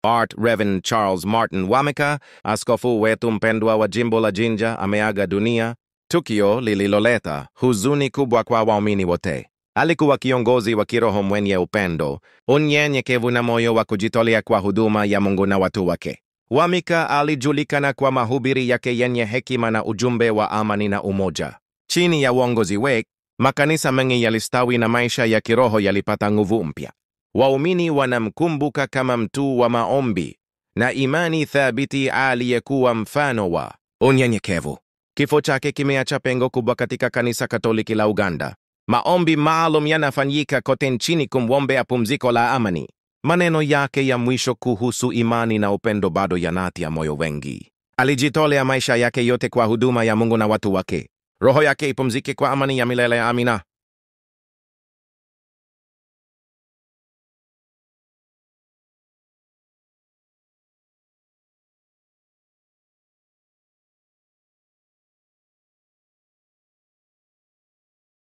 Art Reverend Charles Martin Wamika, askofu wetu mpendwa wa jimbo la Jinja, ameaga dunia, tukio lililoleta huzuni kubwa kwa waumini wote. Alikuwa kiongozi wa kiroho mwenye upendo, unyenyekevu na moyo wa kujitolea kwa huduma ya Mungu na watu wake. Wamika alijulikana kwa mahubiri yake yenye hekima na ujumbe wa amani na umoja. Chini ya uongozi wake, makanisa mengi yalistawi na maisha ya kiroho yalipata nguvu mpya. Waumini wanamkumbuka kama mtu wa maombi na imani thabiti aliyekuwa mfano wa unyenyekevu. Kifo chake kimeacha pengo kubwa katika kanisa Katoliki la Uganda. Maombi maalum yanafanyika kote nchini kumwombea pumziko la amani. Maneno yake ya mwisho kuhusu imani na upendo bado yanatia moyo wengi. Alijitolea maisha yake yote kwa huduma ya Mungu na watu wake. Roho yake ipumzike kwa amani ya milele. Amina.